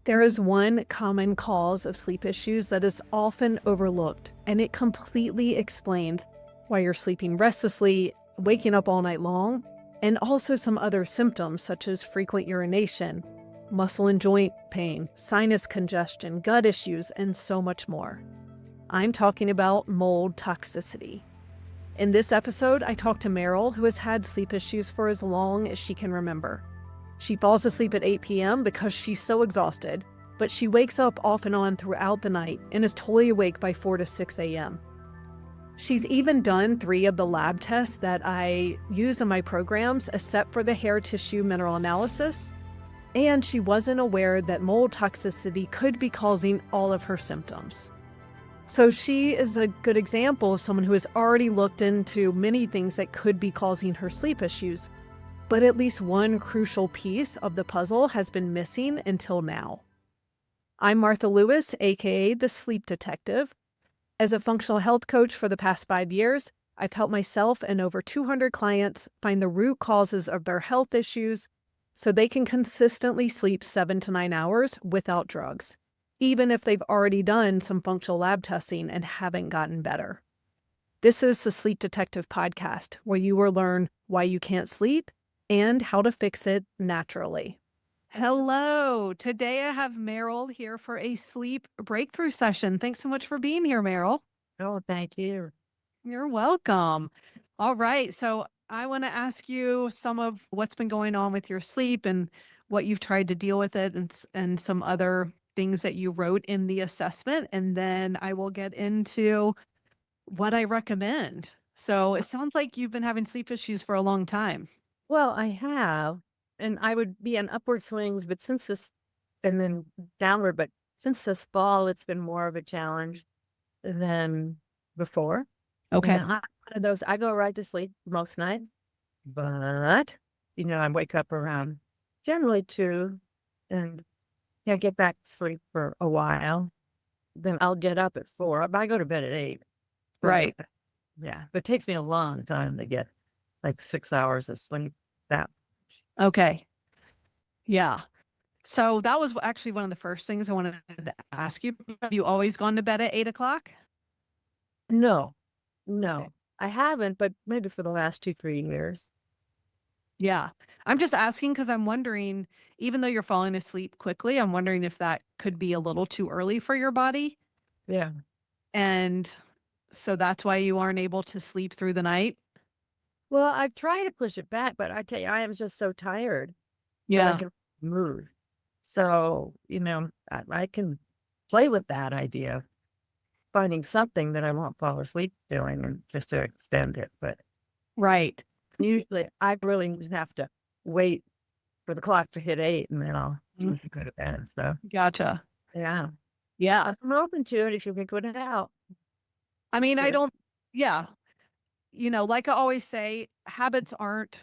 There is one common cause of sleep issues that is often overlooked, and it completely explains why you're sleeping restlessly, waking up all night long, and also some other symptoms such as frequent urination, muscle and joint pain, sinus congestion, gut issues, and so much more. I'm talking about mold toxicity. In this episode, I talked to Meryl, who has had sleep issues for as long as she can remember. She falls asleep at 8 p.m. because she's so exhausted, but she wakes up off and on throughout the night and is totally awake by 4 to 6 a.m. She's even done 3 of the lab tests that I use in my programs, except for the hair tissue mineral analysis, and she wasn't aware that mold toxicity could be causing all of her symptoms. So she is a good example of someone who has already looked into many things that could be causing her sleep issues, but at least one crucial piece of the puzzle has been missing until now. I'm Martha Lewis, aka the Sleep Detective. As a functional health coach for the past 5 years, I've helped myself and over 200 clients find the root causes of their health issues so they can consistently sleep 7 to 9 hours without drugs, even if they've already done some functional lab testing and haven't gotten better. This is the Sleep Detective podcast, where you will learn why you can't sleep and how to fix it naturally. Hello. Today I have Meryl here for a sleep breakthrough session. Thanks so much for being here, Meryl. Oh, thank you. You're welcome. All right. So I want to ask you some of what's been going on with your sleep and what you've tried to deal with it, and some other things that you wrote in the assessment. And then I will get into what I recommend. So it sounds like you've been having sleep issues for a long time. Well, I have, and I would be on upward swings, but since this, and then downward, but since this fall, it's been more of a challenge than before. And Okay. I'm one of those, I go right to sleep most nights, but, I wake up around generally 2 and can't get back to sleep for a while. Then I'll get up at 4. I go to bed at 8. But, Right. yeah, but it takes me a long time to get like 6 hours of sleep. That Okay. Yeah. So that was actually one of the first things I wanted to ask you. Have you always gone to bed at 8 o'clock? No, Okay. no, I haven't, but maybe for the last 2, 3 years. Yeah. I'm just asking because I'm wondering, even though you're falling asleep quickly, I'm wondering if that could be a little too early for your body. Yeah. And so that's why you aren't able to sleep through the night. Well, I've tried to push it back, but I tell you, I am just so tired that I Yeah. can move. So, I can play with that idea of finding something that I won't fall asleep doing and just to extend it. But Right. usually I really just have to wait for the clock to hit 8 and then I'll Mm, go to bed. So, Gotcha. yeah, Yeah. I'm open to it if you can put it out. I mean, I Good. don't, yeah. Like I always say, habits aren't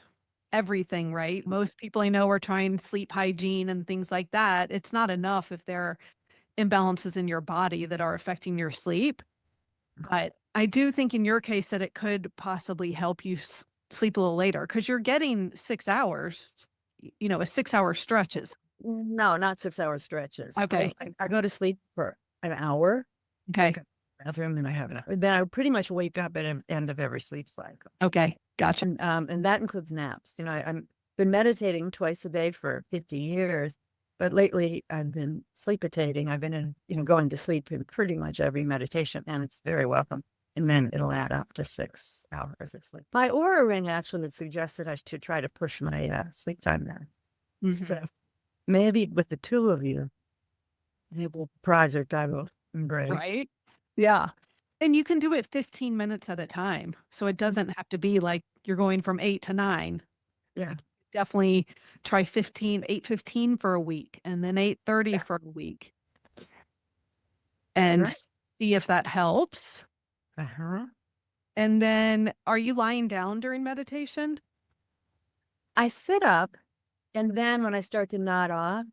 everything, right? Most people I know are trying sleep hygiene and things like that. It's not enough if there are imbalances in your body that are affecting your sleep. But I do think in your case that it could possibly help you sleep a little later because you're getting 6 hours, a 6 hour stretches. No, not 6-hour stretches. Okay. I go to sleep for an hour, then Okay. go to the bathroom, then I have then I pretty much wake up at the end of every sleep cycle. Okay. Gotcha. And that includes naps. I'm been meditating twice a day for 50 years, but lately I've been sleepitating. I've been going to sleep in pretty much every meditation, and it's very welcome. And then it'll add up to 6 hours of sleep. My Aura Ring actually had suggested I should try to push my sleep time down. Mhm. So maybe with the 2 of you, it will project I will embrace. Right? Yeah. And you can do it 15 minutes at a time. So it doesn't have to be like you're going from 8 to 9. Yeah. Definitely try 8:15 for a week and then 8:30 Yeah. for a week All and right. see if that helps. Uh-huh. And then are you lying down during meditation? I sit up, and then when I start to nod off,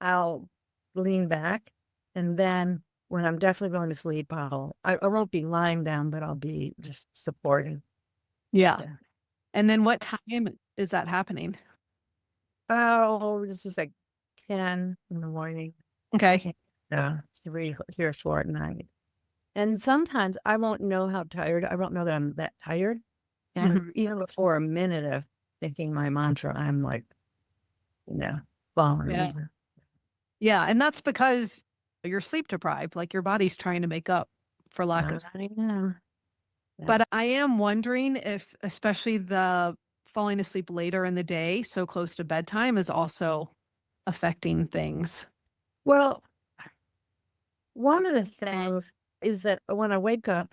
I'll lean back, and then when I'm definitely going to sleep, I won't be lying down, but I'll be just supported. Yeah. Yeah. And then what time is that happening? Oh, this is like 10 in the morning. Okay. Yeah, 3 or 4 at night. And sometimes I won't know how tired. I won't know that I'm that tired. Mhm. And even before a minute of thinking my mantra, I'm like, you know, falling Yeah. over. Yeah, and that's because you're sleep deprived, like, your body's trying to make up for lack of. I know. Yeah. But I am wondering if especially the falling asleep later in the day, so close to bedtime, is also affecting things. Well, one of the things is that when I wake up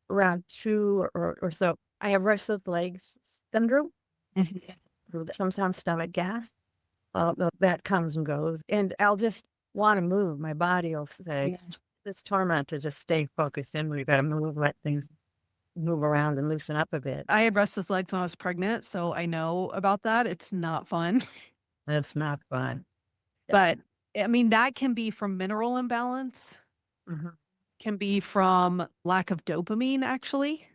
around 2 or so, I have restless legs syndrome, Mhm. sometimes stomach gas. That comes and goes. And I'll just want to move. My body will say, Yeah. this torment to just stay focused in. We've got to move, let things move around and loosen up a bit. I had restless legs when I was pregnant, so I know about that. It's not fun. That's not fun. Yeah. But, I mean, that can be from mineral imbalance, Mhm. can be from lack of dopamine, actually.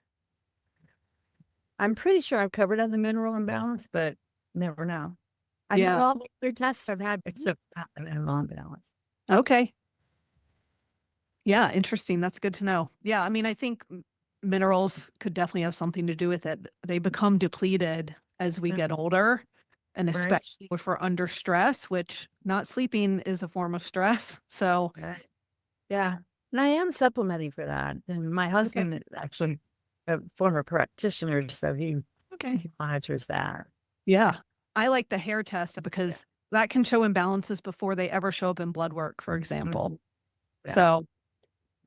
I'm pretty sure I've covered on the mineral imbalance, but never know. I had Yeah. all the other tests I've had except the mineral imbalance. Okay. Yeah, interesting. That's good to know. Yeah, I mean, I think minerals could definitely have something to do with it. They become depleted as we get older, and Right. especially if we're under stress, which not sleeping is a form of stress. So, Right. Yeah. And I am supplementing for that. And my okay. husband is actually a former practitioner, so Okay. he monitors that. Yeah. I like the hair test because that can show imbalances before they ever show up in blood work, for example. Mhm. Yeah. So,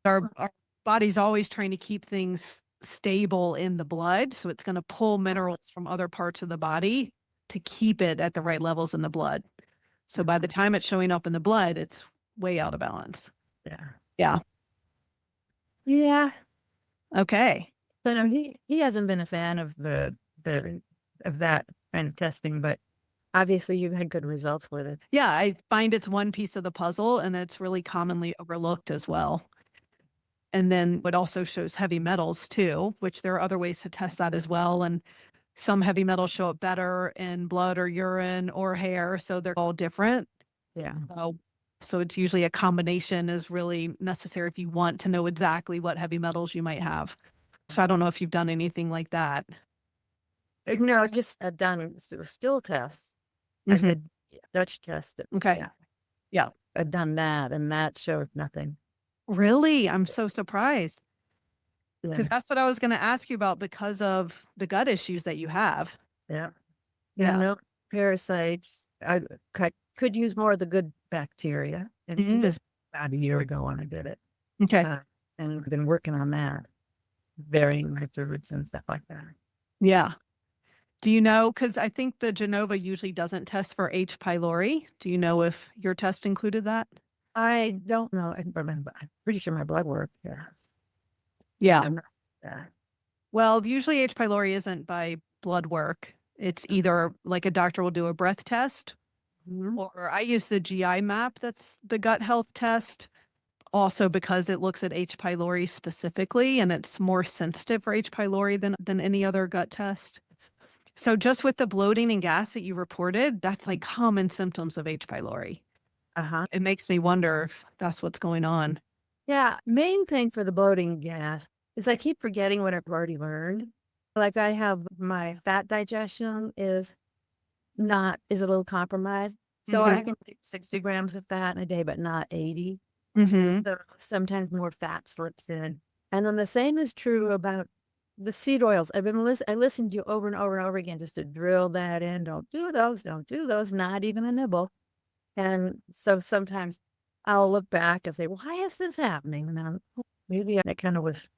our body's always trying to keep things stable in the blood, so it's gonna pull minerals from other parts of the body to keep it at the right levels in the blood. So by the time it's showing up in the blood, it's way out of balance. Yeah. Yeah. Yeah. Okay. So no, he hasn't been a fan of the of that kind of testing, but obviously you've had good results with it. Yeah, I find it's one piece of the puzzle, and it's really commonly overlooked as well. And then it also shows heavy metals too, which there are other ways to test that as well, and some heavy metals show up better in blood or urine or hair, so they're all different. Yeah. So it's usually a combination is really necessary if you want to know exactly what heavy metals you might have. So I don't know if you've done anything like that. No, just done still tests. I Mhm. did Dutch test. Okay. Yeah. Yeah. I've done that, and that showed nothing. Really? I'm so surprised because Yeah. that's what I was going to ask you about because of the gut issues that you have. Yeah. Yeah. Yeah. No parasites. I could use more of the good bacteria. And Mm. this about a year ago when I did it. Okay. Uh, and been working on that, varying my foods and stuff like that. Yeah. Do you know? Because I think the Genova usually doesn't test for H. pylori. Do you know if your test included that? I don't know. I remember. I'm pretty sure my blood work. Yeah. Yeah. I'm not, uh, Well, usually H. pylori isn't by blood work. It's either like a doctor will do a breath test, mhm. or I use the GI map. That's the gut health test. Also, because it looks at H. pylori specifically, and it's more sensitive for H. pylori than any other gut test. So, just with the bloating and gas that you reported, that's like common symptoms of H. pylori. Uh-huh. It makes me wonder if that's what's going on. Yeah. Main thing for the bloating gas is I keep forgetting what I've already learned. Like I have my fat digestion is a little compromised. So Hmm. I can take 60 grams of fat in a day, but not 80. Hmm. So sometimes more fat slips in. And then the same is true about the seed oils. I listened to you over and over and over again just to drill that in. Don't do those, not even a nibble. And so sometimes I'll look back and say, why is this happening? And then maybe I kind of was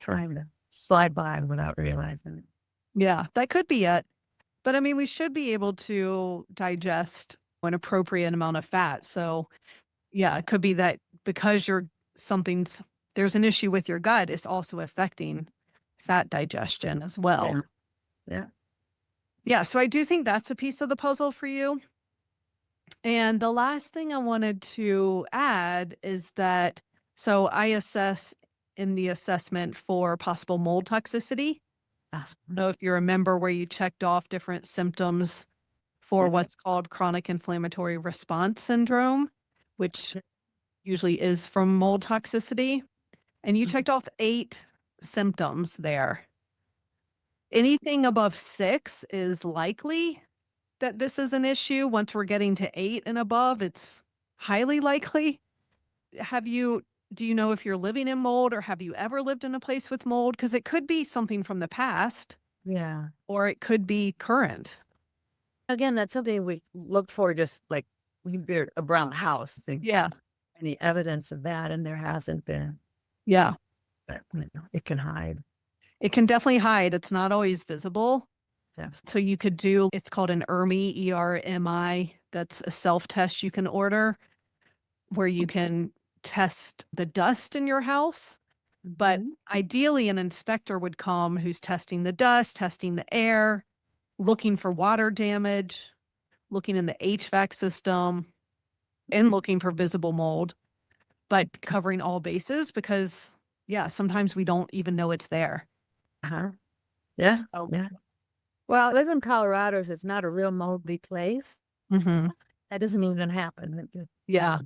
trying to slide by without realizing it. Yeah, that could be it. But I mean, we should be able to digest an appropriate amount of fat. So, yeah, it could be that because something's there's an issue with your gut, it's also affecting fat digestion as well. Yeah. Yeah. Yeah, so I do think that's a piece of the puzzle for you. And the last thing I wanted to add is that so I assess in the assessment for possible mold toxicity. I don't know if you remember where you checked off different symptoms for what's called chronic inflammatory response syndrome. which usually is from mold toxicity. And you checked off 8 symptoms there. Anything above 6 is likely that this is an issue. Once we're getting to 8 and above, it's highly likely. Have you do you know if you're living in mold or have you ever lived in a place with mold? Because it could be something from the past Yeah. or it could be current. Again, that's something we look for, just like we're around the house, see Yeah. any evidence of that, and there hasn't been. Yeah. But it can hide. It can definitely hide. It's not always visible. Yeah. So you could do, it's called an ERMI, ERMI. That's a self-test you can order where you can test the dust in your house. But ideally, an inspector would come who's testing the dust, testing the air, looking for water damage, looking in the HVAC system, and looking for visible mold, but covering all bases because, yeah, sometimes we don't even know it's there. Uh-huh. Yeah. So, Yeah. Well, I live in Colorado, so it's not a real moldy place. mhm. That doesn't even happen. Yeah.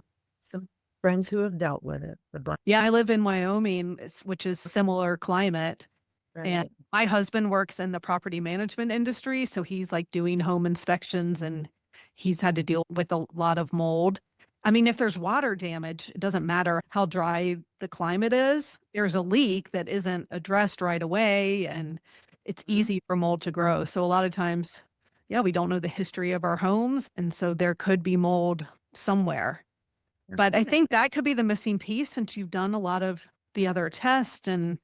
Some friends who have dealt with it. Yeah, I live in Wyoming, which is similar climate. And Right. my husband works in the property management industry. So he's like doing home inspections and he's had to deal with a lot of mold. I mean, if there's water damage, it doesn't matter how dry the climate is. There's a leak that isn't addressed right away and it's easy for mold to grow. So a lot of times, yeah, we don't know the history of our homes. And so there could be mold somewhere. But I think that could be the missing piece since you've done a lot of the other tests and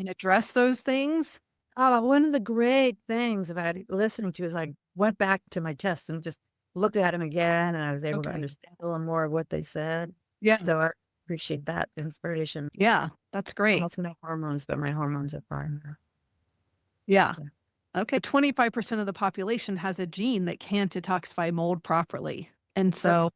address those things. Oh, one of the great things about listening to is I went back to my test and just looked at them again, and I was able to Okay. understand a little more of what they said. Yeah. So I appreciate that inspiration. Yeah, that's great. Also no hormones, but my hormones are fine. Yeah. Yeah. Okay. 25% of the population has a gene that can't detoxify mold properly. And so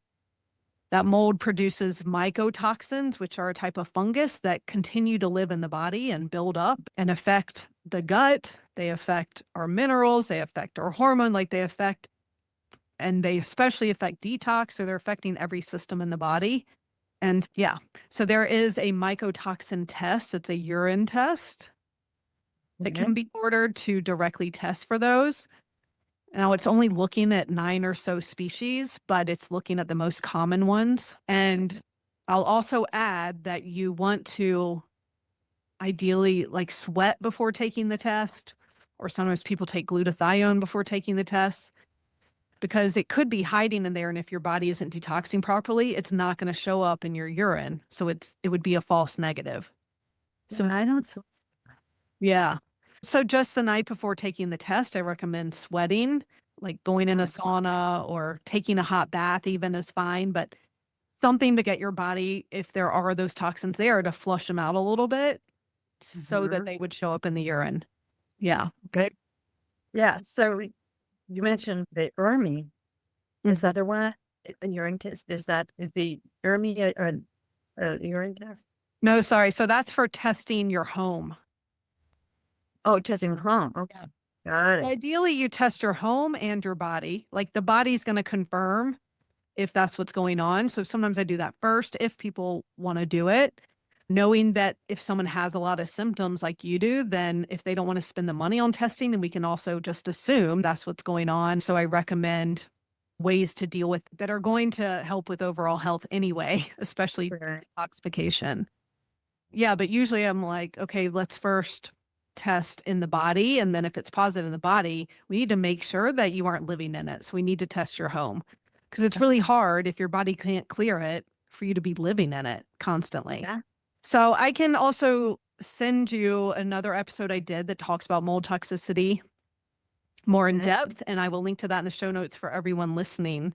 that mold produces mycotoxins, which are a type of fungus that continue to live in the body and build up and affect the gut. They affect our minerals. They affect our hormone, and they especially affect detox. So they're affecting every system in the body. And yeah, so there is a mycotoxin test. It's a urine test that can be ordered to directly test for those. Now, it's only looking at 9 or so species, but it's looking at the most common ones. And I'll also add that you want to ideally like sweat before taking the test, or sometimes people take glutathione before taking the test because it could be hiding in there. And if your body isn't detoxing properly, it's not going to show up in your urine. So it would be a false negative. So I don't. Yeah. So just the night before taking the test, I recommend sweating, like going in a sauna or taking a hot bath even is fine, but something to get your body, if there are those toxins there, to flush them out a little bit so that they would show up in the urine. Yeah. Okay. Yeah. So you mentioned the ERMI. Is that the one? The urine test? Is the ERMI a urine test? No, sorry. So that's for testing your home. Oh, testing home. Okay. Got it. Ideally, you test your home and your body. Like the body's going to confirm if that's what's going on. So sometimes I do that first if people want to do it, knowing that if someone has a lot of symptoms like you do, then if they don't want to spend the money on testing, then we can also just assume that's what's going on. So I recommend ways to deal with that are going to help with overall health anyway, especially detoxification. Yeah, but usually I'm like, okay, let's first test in the body. And then if it's positive in the body, we need to make sure that you aren't living in it. So we need to test your home because it's really hard if your body can't clear it for you to be living in it constantly. Yeah. So I can also send you another episode I did that talks about mold toxicity more in depth. And I will link to that in the show notes for everyone listening.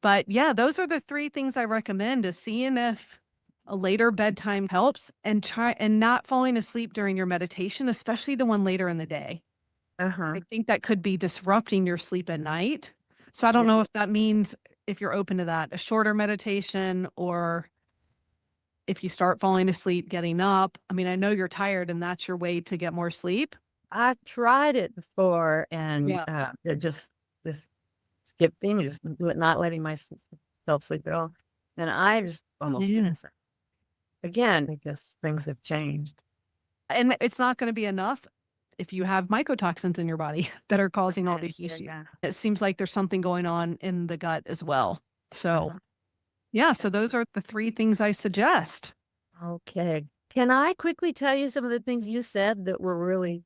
But yeah, those are the 3 things I recommend is seeing if a later bedtime helps and not falling asleep during your meditation, especially the one later in the day. I think that could be disrupting your sleep at night. So I don't know if that means if you're open to that, a shorter meditation or if you start falling asleep, getting up. I mean, I know you're tired and that's your way to get more sleep. I've tried it before and just skipping, just not letting myself sleep at all. And I just almost Yeah. miss it. Again, I guess things have changed. And it's not going to be enough if you have mycotoxins in your body that are causing all these issues. Yeah. It seems like there's something going on in the gut as well. So, Uh-huh. yeah, so those are the 3 things I suggest. Okay. Can I quickly tell you some of the things you said that were really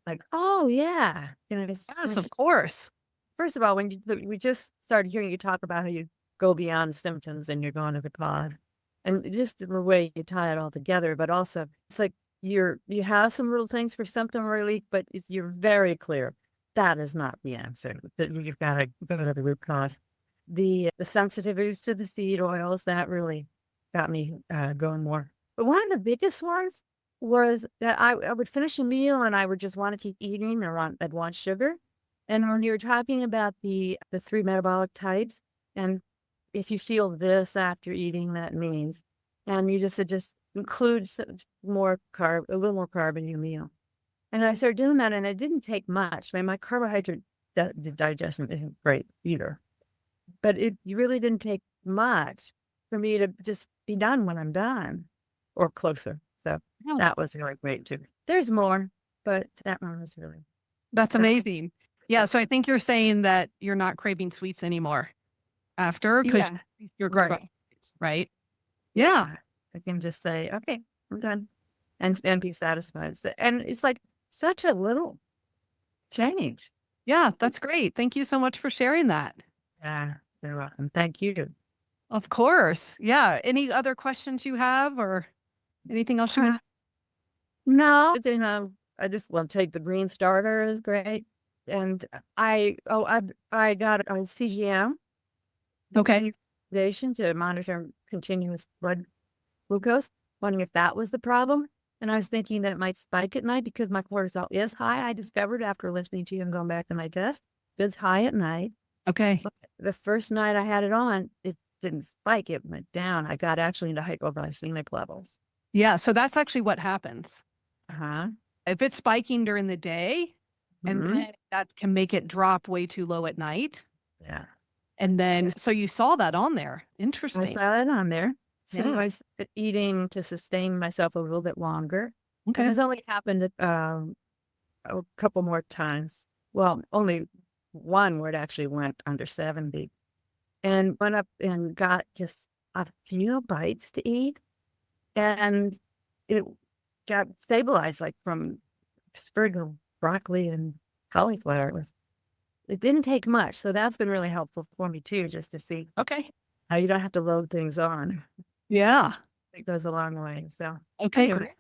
like, oh, yeah. Yes, of course. First of all, we just started hearing you talk about how you go beyond symptoms and you're going to the cause, and just the way you tie it all together, but also it's like you have some little things for symptom relief, but you're very clear that is not the answer. That you've got to go to the root cause. The sensitivities to the seed oils that really got me going more. But one of the biggest ones was that I would finish a meal and I would just want to keep eating or I'd want sugar. And when you're talking about the 3 metabolic types, and if you feel this after eating, that means, and you just said just include more carb, a little more carb in your meal. And I started doing that, and it didn't take much. I mean, my carbohydrate digestion isn't great either, but it really didn't take much for me to just be done when I'm done, or closer. So that was really great too. There's more, but that one was really. That's amazing. Yeah, so I think you're saying that you're not craving sweets anymore after because you're Right. carbohydrates, right? Yeah. I can just say, okay, I'm done, and be satisfied. And it's like such a little change. Yeah, that's great. Thank you so much for sharing that. Yeah, you're welcome. Thank you. Of course. Yeah. Any other questions you have or anything else you have? No, then I just want to take the green starter is great, and I got a CGM. Okay. Recommendation to monitor continuous blood glucose. Wondering if that was the problem. And I was thinking that it might spike at night because my cortisol is high. I discovered after listening to you and going back to my test, it's high at night. Okay. But the first night I had it on, it didn't spike. It went down. I got actually into hypoglycemic levels. Yeah. So that's actually what happens. Uh-huh. If it's spiking during the day, and then that can make it drop way too low at night. Yeah. And then, so you saw that on there. I Interesting. saw it on there. So Yeah. I was eating to sustain myself a little bit longer. Okay. It's only happened a couple more times. Well, only one where it actually went under 70. And went up and got just a few bites to eat. And it got stabilized like from sprig of broccoli and cauliflower. It didn't take much. So that's been really helpful for me too, just to see Okay. how you don't have to load things on. Yeah. It goes a long way. So Okay. anyway, Great.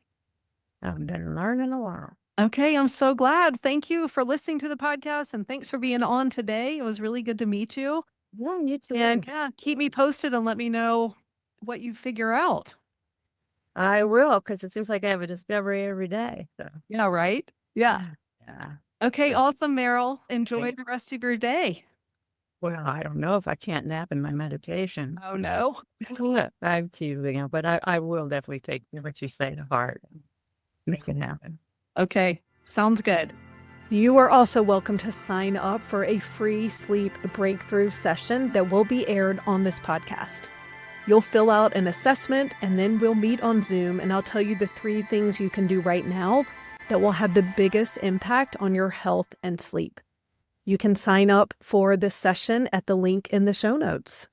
I've been learning a lot. Okay. I'm so glad. Thank you for listening to the podcast and thanks for being on today. It was really good to meet you. Yeah, you too. And yeah, keep me posted and let me know what you figure out. I will, because it seems like I have a discovery every day. So Yeah, right? Yeah. yeah. Okay, awesome, Meryl. Enjoy the rest of your day. Well, I don't know if I can't nap in my meditation. Oh, no. I have to, but I will definitely take what you say to heart and make it happen. Okay, sounds good. You are also welcome to sign up for a free sleep breakthrough session that will be aired on this podcast. You'll fill out an assessment and then we'll meet on Zoom and I'll tell you the 3 things you can do right now that will have the biggest impact on your health and sleep. You can sign up for this session at the link in the show notes.